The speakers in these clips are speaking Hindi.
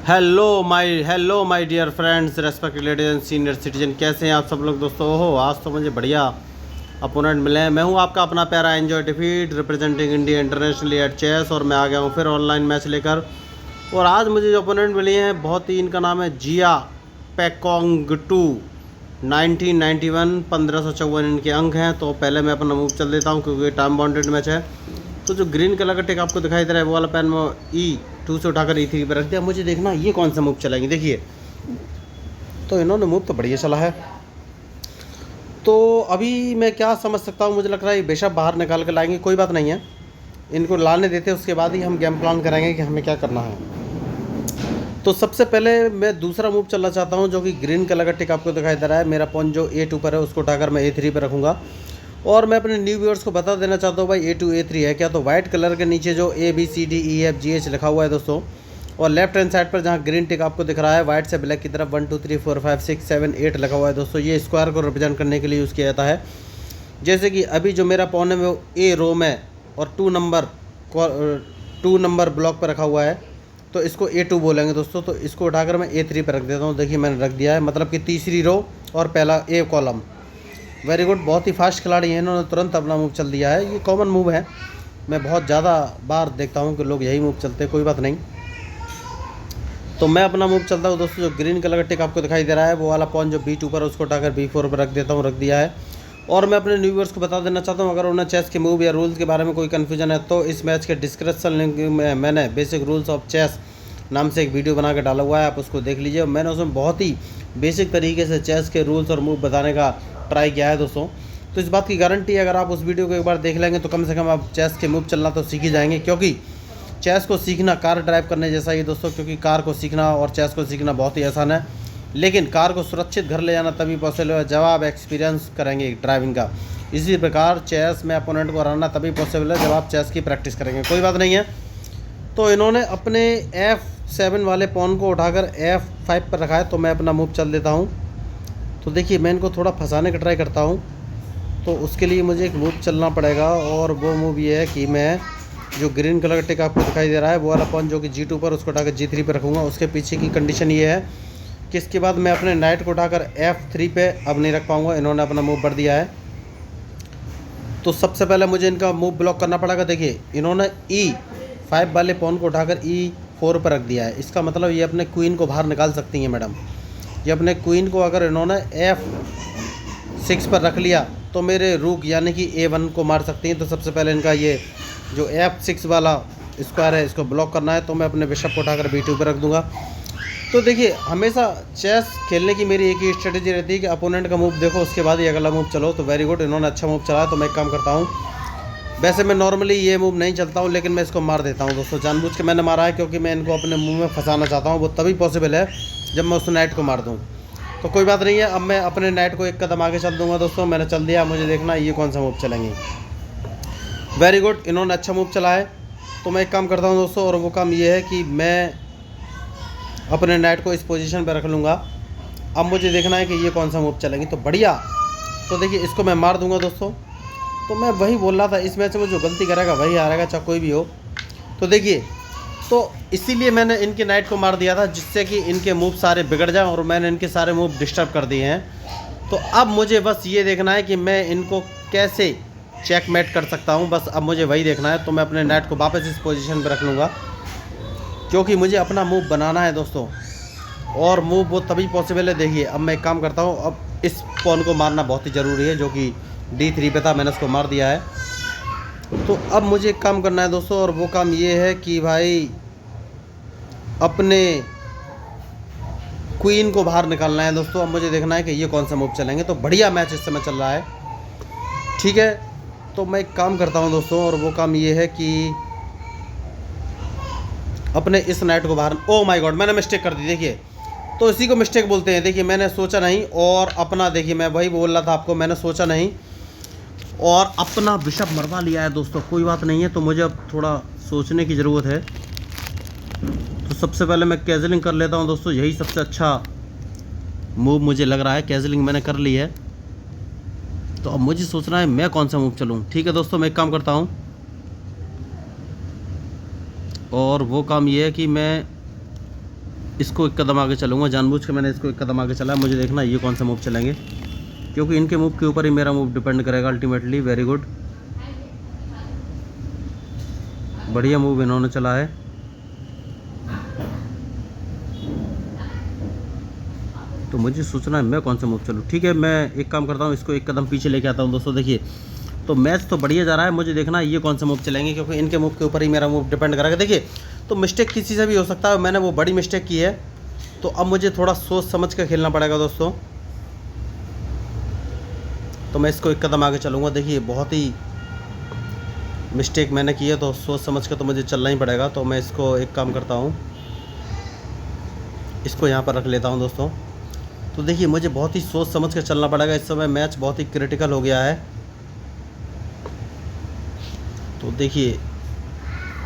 Hello my dear friends, respected ladies and senior citizen. कैसे हैं आप सब लोग दोस्तों? ओहो, आज तो मुझे बढ़िया अपोनेंट मिले हैं। मैं हूं आपका अपना प्यारा एंजॉय डिफीट representing India internationally at chess, और मैं आ गया हूं फिर ऑनलाइन मैच लेकर। और आज मुझे जो अपोनेंट मिले हैं, बहुत ही, इनका नाम है जिया पेकोंगटू। 1991 1554 इनके अंक हैं। तो पहले मैं अपना मूव चल देता हूँ क्योंकि टाइम बाउंडेड मैच है। तो जो ग्रीन कलर का टिक आपको दिखाई दे रहा है, वो वाला पेन में E2 से उठाकर E3 पर रख दिया। मुझे देखना ये कौन सा मूव चलाएंगे। देखिए, तो इन्होंने मूव तो बढ़िया चला है। तो अभी मैं क्या समझ सकता हूँ, मुझे लग रहा है ये बेशक बाहर निकाल कर लाएंगे। कोई बात नहीं है, इनको लाने देते, उसके बाद ही हम गेम प्लान करेंगे कि हमें क्या करना है। तो सबसे पहले मैं दूसरा मूव चलना चाहता हूँ, जो कि ग्रीन कलर का टिक आपको दिखाई दे रहा है। मेरा पॉन जो A2 पर है, उसको उठाकर मैं A3 पर रखूँगा। और मैं अपने न्यू व्यूअर्स को बता देना चाहता हूँ भाई, A2 A3 है क्या। तो वाइट कलर के नीचे जो ABCDEFGH लिखा हुआ है दोस्तों, और लेफ्ट हैंड साइड पर जहाँ ग्रीन टिक आपको दिख रहा है वाइट से ब्लैक की तरफ 1 2 3 4 5 6 7 8 लिखा हुआ है दोस्तों, ये स्क्वायर को रिप्रेजेंट करने के लिए यूज़ किया जाता है। जैसे कि अभी जो मेरा पॉन है वो A रो में और 2 नंबर ब्लॉक पर रखा हुआ है, तो इसको A2 बोलेंगे दोस्तों। तो इसको उठाकर मैं A3 पर रख देता हूँ। देखिए मैंने रख दिया है, मतलब कि तीसरी रो और पहला A कॉलम। वेरी गुड, बहुत ही फास्ट खिलाड़ी हैं, इन्होंने तुरंत अपना मूव चल दिया है। ये कॉमन मूव है, मैं बहुत ज़्यादा बार देखता हूँ कि लोग यही मूव चलते हैं। कोई बात नहीं, तो मैं अपना मूव चलता हूँ दोस्तों। जो ग्रीन कलर का टिक आपको दिखाई दे रहा है, वो वाला पॉन जो B2 पर, उसको उठाकर B4 पर रख देता हूँ। रख दिया है। और मैं अपने न्यू व्यूअर्स को बता देना चाहता हूँ, अगर उन्हें चेस के मूव या रूल्स के बारे में कोई कन्फ्यूजन है, तो इस मैच के डिस्क्रिप्शन लिंक में मैंने बेसिक रूल्स ऑफ चेस नाम से एक वीडियो बना के डाला हुआ है, आप उसको देख लीजिए। मैंने उसमें बहुत ही बेसिक तरीके से चेस के रूल्स और मूव बताने का ट्राई किया है दोस्तों। तो इस बात की गारंटी है, अगर आप उस वीडियो को एक बार देख लेंगे तो कम से कम आप चेस के मूव चलना तो सीख ही जाएंगे। क्योंकि चेस को सीखना कार ड्राइव करने जैसा ही दोस्तों, क्योंकि कार को सीखना और चेस को सीखना बहुत ही आसान है, लेकिन कार को सुरक्षित घर ले जाना तभी पॉसिबल है जब आप एक्सपीरियंस करेंगे ड्राइविंग का। इसी प्रकार चेस में अपोनेंट को हराना तभी पॉसिबल है जब आप चेस की प्रैक्टिस करेंगे। कोई बात नहीं है। तो इन्होंने अपने F7 वाले पॉन को उठाकर F5 पर रखा है, तो मैं अपना मूव चल देता हूँ। तो देखिए, मैं इनको थोड़ा फंसाने का ट्राई करता हूँ, तो उसके लिए मुझे एक मूव चलना पड़ेगा। और वो मूव ये है कि मैं जो ग्रीन कलर का टिक आपको दिखाई दे रहा है, वो वाला पॉन जो कि G2 पर, उसको उठाकर G3 पर रखूँगा। उसके पीछे की कंडीशन ये है कि इसके बाद मैं अपने नाइट को उठाकर F3 पे अब नहीं रख पाऊँगा। इन्होंने अपना मूव बढ़ दिया है, तो सबसे पहले मुझे इनका मूव ब्लॉक करना पड़ेगा। देखिए, इन्होंने E5 वाले पॉन को उठाकर E4 पर रख दिया है। इसका मतलब ये अपने क्वीन को बाहर निकाल सकती हैं मैडम। ये अपने क्वीन को अगर इन्होंने F6 पर रख लिया तो मेरे रूक यानी कि A1 को मार सकती हैं। तो सबसे पहले इनका ये जो F6 वाला स्क्वायर है, इसको ब्लॉक करना है। तो मैं अपने बिशप को उठाकर B2 पर रख दूंगा। तो देखिए, हमेशा चेस खेलने की मेरी एक ही स्ट्रेटेजी रहती है कि अपोनेंट का मूव देखो, उसके बाद ही अगला मूव चलो। तो वेरी गुड, इन्होंने अच्छा मूव चलाया। तो मैं एक काम करता हूँ, वैसे मैं नॉर्मली ये मूव नहीं चलता हूँ, लेकिन मैं इसको मार देता हूँ दोस्तों। जानबूझ के मैंने मारा है क्योंकि मैं इनको अपने मुंह में फंसाना चाहता हूँ। वो तभी पॉसिबल है जब मैं उस नाइट को मार दूँ। तो कोई बात नहीं है, अब मैं अपने नाइट को एक कदम आगे चल दूँगा दोस्तों। मैंने चल दिया, मुझे देखना ये कौन सा मूव चलेंगे। वेरी गुड, इन्होंने अच्छा मूव चला है। तो मैं एक काम करता हूँ दोस्तों, और वो काम ये है कि मैं अपने नाइट को इस पोजीशन पर रख लूँगा। अब मुझे देखना है कि ये कौन सा मूव चलेंगे। तो बढ़िया, तो देखिए इसको मैं मार दूँगा दोस्तों। तो मैं वही बोल रहा था, इस मैच में जो गलती करेगा वही हारेगा, चाहे कोई भी हो। तो देखिए, तो इसीलिए मैंने इनके नाइट को मार दिया था, जिससे कि इनके मूव सारे बिगड़ जाएं, और मैंने इनके सारे मूव डिस्टर्ब कर दिए हैं। तो अब मुझे बस ये देखना है कि मैं इनको कैसे चेकमेट कर सकता हूँ, बस अब मुझे वही देखना है। तो मैं अपने नाइट को वापस इस पोजीशन पर रख लूँगा, क्योंकि मुझे अपना मूव बनाना है दोस्तों, और मूव वो तभी पॉसिबल है। देखिए, अब मैं एक काम करता हूँ, अब इस पॉन को मारना बहुत ही ज़रूरी है, जो कि D3 पे था, मैंने उसको मार दिया है। तो अब मुझे एक काम करना है दोस्तों, और वो काम ये है कि भाई अपने क्वीन को बाहर निकालना है दोस्तों। अब मुझे देखना है कि ये कौन सा मूव चलेंगे। तो बढ़िया मैच इस समय चल रहा है, ठीक है। तो मैं एक काम करता हूँ दोस्तों, और वो काम ये है कि अपने इस नाइट को बाहर, ओ माय गॉड, मैंने मिस्टेक कर दी। देखिए, तो इसी को मिस्टेक बोलते हैं। देखिए, मैंने सोचा नहीं, और अपना, देखिए मैं वही बोल रहा था आपको, मैंने सोचा नहीं और अपना बिशप मरवा लिया है दोस्तों। कोई बात नहीं है, तो मुझे अब थोड़ा सोचने की ज़रूरत है। तो सबसे पहले मैं कैजलिंग कर लेता हूं दोस्तों, यही सबसे अच्छा मूव मुझे लग रहा है। कैजलिंग मैंने कर ली है, तो अब मुझे सोचना है मैं कौन सा मूव चलूं। ठीक है दोस्तों, मैं एक काम करता हूं, और वो काम ये है कि मैं इसको एक कदम आगे चलूँगा, जानबूझ के मैंने इसको एक कदम आगे चला। मुझे देखना ये कौन सा मूव चलेंगे, क्योंकि इनके मूव के ऊपर ही मेरा मूव डिपेंड करेगा अल्टीमेटली। वेरी गुड, बढ़िया मूव इन्होंने चला है। तो मुझे सोचना है मैं कौन सा मूव चलूँ। ठीक है, मैं एक काम करता हूँ, इसको एक कदम पीछे लेके आता हूँ दोस्तों। देखिए तो मैच तो बढ़िया जा रहा है, मुझे देखना है ये कौन सा मूव चलेंगे, क्योंकि इनके मूव के ऊपर ही मेरा मूव डिपेंड करेगा। देखिए तो मिस्टेक किसी से भी हो सकता है, मैंने वो बड़ी मिस्टेक की है, तो अब मुझे थोड़ा सोच समझ कर खेलना पड़ेगा दोस्तों। तो मैं इसको एक कदम आगे चलूँगा। देखिए बहुत ही मिस्टेक मैंने की है, तो सोच समझ कर तो मुझे चलना ही पड़ेगा। तो मैं इसको एक काम करता हूँ, इसको यहाँ पर रख लेता हूँ दोस्तों। तो देखिए मुझे बहुत ही सोच समझ कर चलना पड़ेगा, इस समय मैच बहुत ही क्रिटिकल हो गया है। तो देखिए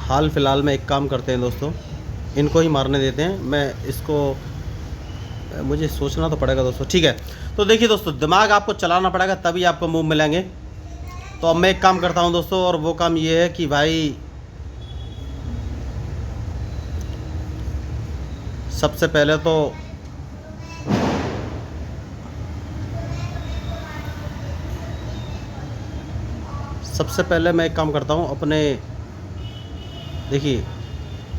हाल फिलहाल में एक काम करते हैं दोस्तों, इनको ही मारने देते हैं। मैं इसको, मुझे सोचना तो पड़ेगा दोस्तों। ठीक है, तो देखिए दोस्तों दिमाग आपको चलाना पड़ेगा, तभी आपको मूव मिलेंगे। तो अब मैं एक काम करता हूं दोस्तों, और वो काम ये है कि भाई सबसे पहले तो मैं एक काम करता हूं अपने, देखिए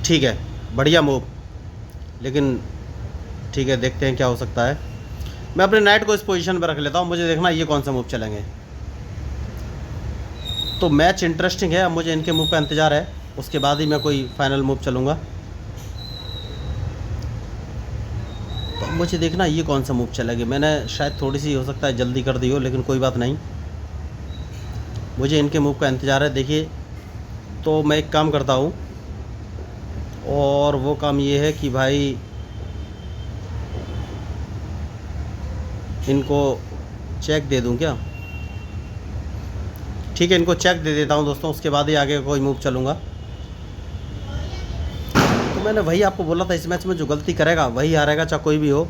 ठीक है बढ़िया मूव, लेकिन ठीक है देखते हैं क्या हो सकता है। मैं अपने नाइट को इस पोजीशन पर रख लेता हूं, मुझे देखना ये कौन सा मूव चलेंगे। तो मैच इंटरेस्टिंग है, अब मुझे इनके मूव का इंतज़ार है, उसके बाद ही मैं कोई फाइनल मूव चलूँगा। तो मुझे देखना ये कौन सा मूव चलेगा। मैंने शायद थोड़ी सी हो सकता है जल्दी कर दी हो, लेकिन कोई बात नहीं, मुझे इनके मूव का इंतज़ार है। देखिए तो मैं एक काम करता हूँ, और वो काम ये है कि भाई इनको चेक दे दूँ क्या। ठीक है, इनको चेक दे देता हूँ दोस्तों, उसके बाद ही आगे कोई मूव चलूँगा। तो मैंने वही आपको बोला था, इस मैच में जो गलती करेगा वही हारेगा, चाहे कोई भी हो।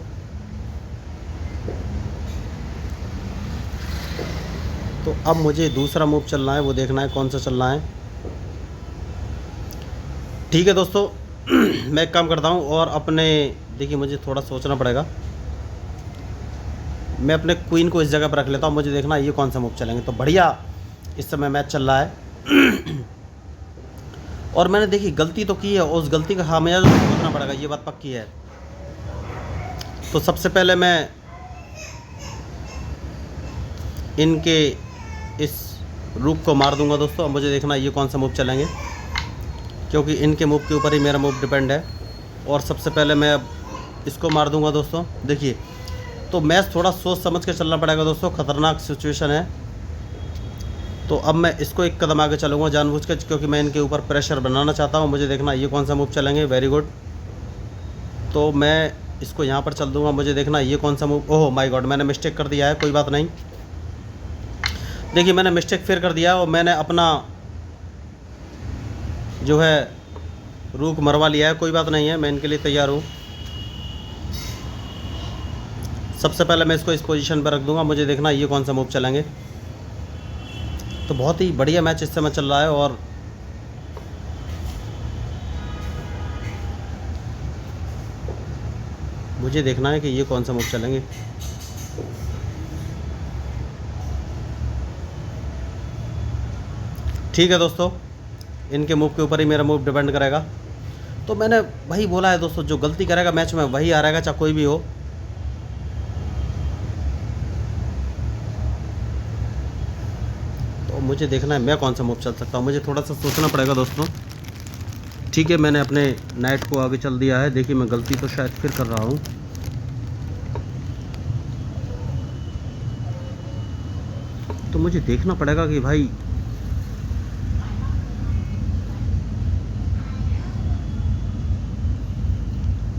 तो अब मुझे दूसरा मूव चलना है, वो देखना है कौन सा चलना है। ठीक है दोस्तों मैं एक काम करता हूँ, और अपने, देखिए मुझे थोड़ा सोचना पड़ेगा, मैं अपने क्वीन को इस जगह पर रख लेता हूँ। मुझे देखना ये कौन सा मूव चलेंगे। तो बढ़िया इस समय मैच चल रहा है और मैंने देखी गलती तो की है, और उस गलती का खामियाजा भुगतना पड़ेगा, ये बात पक्की है। तो सबसे पहले मैं इनके इस रूक को मार दूंगा दोस्तों। अब मुझे देखना ये कौन सा मूव चलेंगे, क्योंकि इनके मूव के ऊपर ही मेरा मूव डिपेंड है। और सबसे पहले मैं अब इसको मार दूंगा दोस्तों। देखिए तो मैच थोड़ा सोच समझ के चलना पड़ेगा दोस्तों, ख़तरनाक सिचुएशन है। तो अब मैं इसको एक कदम आगे चलूँगा जानबूझ के, क्योंकि मैं इनके ऊपर प्रेशर बनाना चाहता हूँ। मुझे देखना ये कौन सा मूव चलेंगे। वेरी गुड, तो मैं इसको यहाँ पर चल दूँगा। मुझे देखना ये कौन सा मूव, ओह माय गॉड मैंने मिस्टेक कर दिया है, कोई बात नहीं। देखिए मैंने मिस्टेक फिर कर दिया, और मैंने अपना जो है रूक मरवा लिया है। कोई बात नहीं है, मैं इनके लिए तैयार हूँ। सबसे पहले मैं इसको इस पोजीशन पर रख दूंगा। मुझे देखना ये कौन सा मूव चलेंगे। तो बहुत ही बढ़िया मैच इस समय चल रहा है, और मुझे देखना है कि ये कौन सा मूव चलेंगे। ठीक है दोस्तों, इनके मूव के ऊपर ही मेरा मूव डिपेंड करेगा। तो मैंने वही बोला है दोस्तों, जो गलती करेगा मैच में वही हारेगा, चाहे कोई भी हो। तो मुझे देखना है मैं कौन सा मूव चल सकता हूँ, मुझे थोड़ा सा सोचना पड़ेगा दोस्तों। ठीक है, मैंने अपने नाइट को आगे चल दिया है। देखिए मैं गलती तो शायद फिर कर रहा हूँ। तो मुझे देखना पड़ेगा कि भाई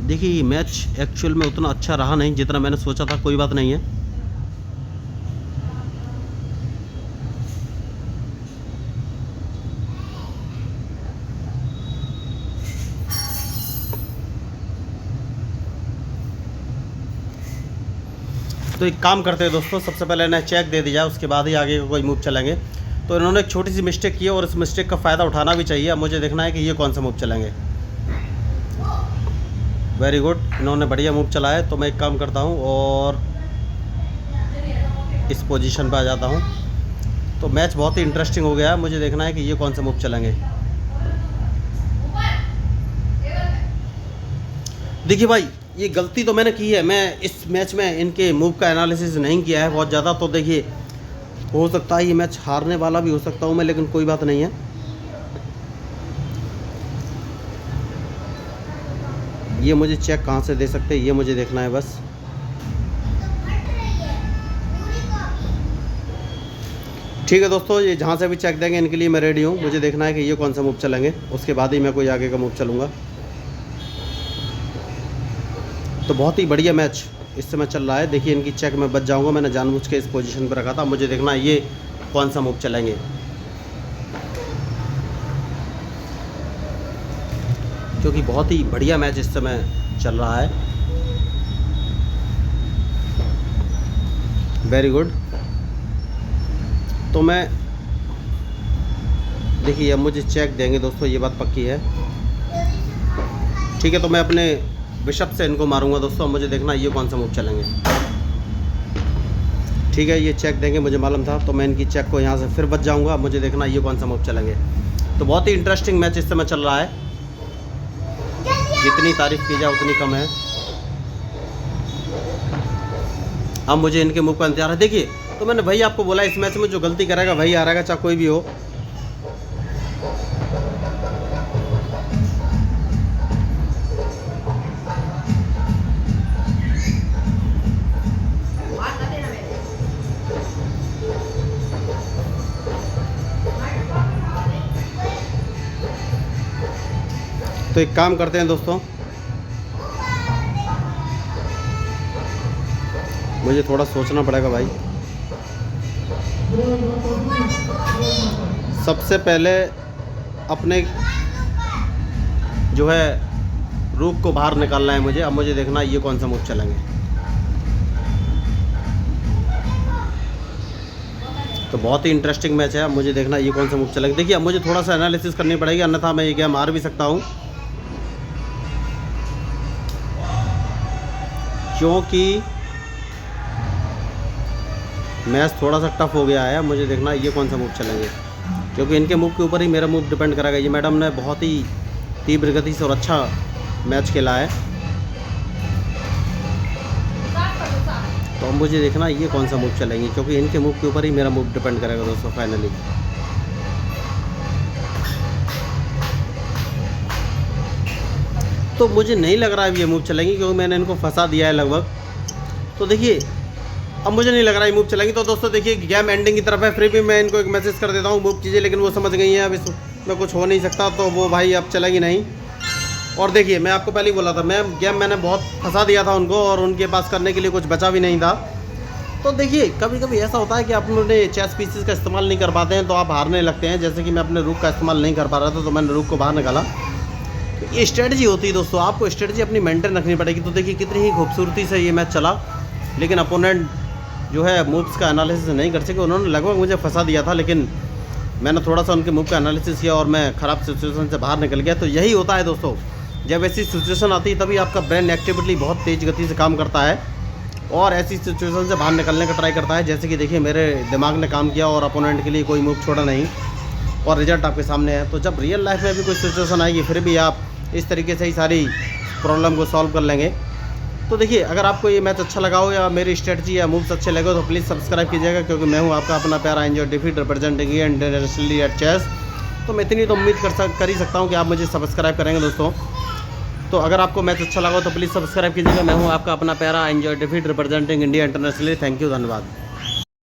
देखिए ये मैच एक्चुअल में उतना अच्छा रहा नहीं जितना मैंने सोचा था। कोई बात नहीं है, तो एक काम करते हैं दोस्तों, सबसे पहले इन्हें चेक दे दिया, उसके बाद ही आगे का कोई मूव चलेंगे। तो इन्होंने एक छोटी सी मिस्टेक की है, और इस मिस्टेक का फ़ायदा उठाना भी चाहिए। अब मुझे देखना है कि ये कौन सा मूव चलेंगे। वेरी गुड, इन्होंने बढ़िया मूव चला है। तो मैं एक काम करता हूँ और इस पोजीशन पे आ जाता हूँ। तो मैच बहुत ही इंटरेस्टिंग हो गया है, मुझे देखना है कि ये कौन सा मूव चलेंगे। देखिए भाई, ये गलती तो मैंने की है, मैं इस मैच में इनके मूव का एनालिसिस नहीं किया है बहुत ज़्यादा। तो देखिए, हो सकता है ये मैच हारने वाला भी हो सकता हूँ मैं, लेकिन कोई बात नहीं है। ये मुझे चेक कहाँ से दे सकते हैं, ये मुझे देखना है बस। ठीक है दोस्तों, ये जहाँ से भी चेक देंगे इनके लिए मैं रेडी हूँ। मुझे देखना है कि ये कौन सा मूव चलेंगे, उसके बाद ही मैं कोई आगे का मूव चलूँगा। तो बहुत ही बढ़िया मैच इस समय चल रहा है। देखिए, इनकी चेक में बच जाऊँगा, मैंने जानबूझ के इस पोजीशन पर रखा था। मुझे देखना है ये कौन सा मूव चलेंगे, क्योंकि बहुत ही बढ़िया मैच इस समय चल रहा है। Very good. तो मैं देखिए, अब मुझे चेक देंगे दोस्तों, ये बात पक्की है। ठीक है, तो मैं अपने बिशप से इनको मारूंगा दोस्तों। मुझे देखना ये कौन सा मूव चलेंगे। ठीक है, ये चेक देंगे, मुझे मालूम था। तो मैं इनकी चेक को यहाँ से फिर बच जाऊंगा। मुझे देखना ये कौन सा मूव चलेंगे। तो बहुत ही इंटरेस्टिंग मैच इस समय चल रहा है, जितनी तारीफ की जाए उतनी कम है। अब मुझे इनके मूव का इंतजार है। देखिए, तो मैंने भाई आपको बोला, इस मैच में जो गलती करेगा वही हारेगा, चाहे कोई भी हो। तो एक काम करते हैं दोस्तों, मुझे थोड़ा सोचना पड़ेगा भाई। सबसे पहले अपने जो है रूप को बाहर निकालना है मुझे। अब मुझे देखना ये कौन सा मूव चलेंगे। तो बहुत ही इंटरेस्टिंग मैच है। अब मुझे देखना ये कौन सा मूव चलेगा। देखिए, अब मुझे थोड़ा सा एनालिसिस करनी पड़ेगी, अन्यथा मैं ये गेम हार भी सकता हूँ, क्योंकि मैच थोड़ा सा टफ हो गया है। मुझे देखना ये कौन सा मूव चलेंगे, क्योंकि इनके मूव के ऊपर ही मेरा मूव डिपेंड करेगा। ये मैडम ने बहुत ही तीव्र गति से और अच्छा मैच खेला है। तो अब मुझे देखना ये कौन सा मूव चलेंगे, क्योंकि इनके मूव के ऊपर ही मेरा मूव डिपेंड करेगा दोस्तों फाइनली। तो मुझे नहीं लग रहा है ये मूव चलेंगी, क्योंकि मैंने इनको फंसा दिया है लगभग। तो देखिए, अब मुझे नहीं लग रहा है मूव चलेंगी। तो दोस्तों देखिए, गेम एंडिंग की तरफ है। फिर भी मैं इनको एक मैसेज कर देता हूँ, मूव कीजिए, लेकिन वो समझ गई है अब इसमें कुछ हो नहीं सकता। तो वो भाई अब चलेगी नहीं। और देखिए, मैं आपको पहले ही बोला था, मैंने बहुत फंसा दिया था उनको, और उनके पास करने के लिए कुछ बचा भी नहीं था। तो देखिए, कभी कभी ऐसा होता है कि आप अपने चेस पीसेस का इस्तेमाल नहीं कर पाते हैं, तो आप हारने लगते हैं। जैसे कि मैं अपने रूक का इस्तेमाल नहीं कर पा रहा था, तो मैंने रूक को बाहर निकाला। तो ये स्ट्रेटजी होती है दोस्तों, आपको स्ट्रेटजी अपनी मेंटेन रखनी पड़ेगी। तो देखिए, कितनी ही खूबसूरती से ये मैच चला, लेकिन अपोनेंट जो है मूव्स का एनालिसिस नहीं कर सके। उन्होंने लगभग मुझे फंसा दिया था, लेकिन मैंने थोड़ा सा उनके मूव का एनालिसिस किया और मैं ख़राब सिचुएशन से बाहर निकल गया। तो यही होता है दोस्तों, जब ऐसी सिचुएशन आती है तभी आपका ब्रेन एक्टिविटी बहुत तेज़ गति से काम करता है और ऐसी सिचुएशन से बाहर निकलने का ट्राई करता है। जैसे कि देखिए, मेरे दिमाग ने काम किया और अपोनेंट के लिए कोई मूव छोड़ा नहीं, और रिजल्ट आपके सामने है। तो जब रियल लाइफ में भी कोई सिचुएशन आएगी, फिर भी आप इस तरीके से ही सारी प्रॉब्लम को सॉल्व कर लेंगे। तो देखिए, अगर आपको ये मैच अच्छा लगा हो या मेरी स्ट्रेटजी या मूव्स अच्छे लगे हो, तो प्लीज़ सब्सक्राइब कीजिएगा, क्योंकि मैं हूँ आपका अपना प्यारा एंजॉय डिफीट रिप्रेजेंटिंग इंटरनेशनली एट चेस। तो मैं इतनी तो उम्मीद कर ही सकता हूँ कि आप मुझे सब्सक्राइब करेंगे दोस्तों। तो अगर आपको मैच अच्छा लगा हो तो प्लीज़ सब्सक्राइब कीजिएगा। मैं हूँ आपका अपना प्यारा एंजॉय डिफीट representing India internationally. Thank you, धन्यवाद।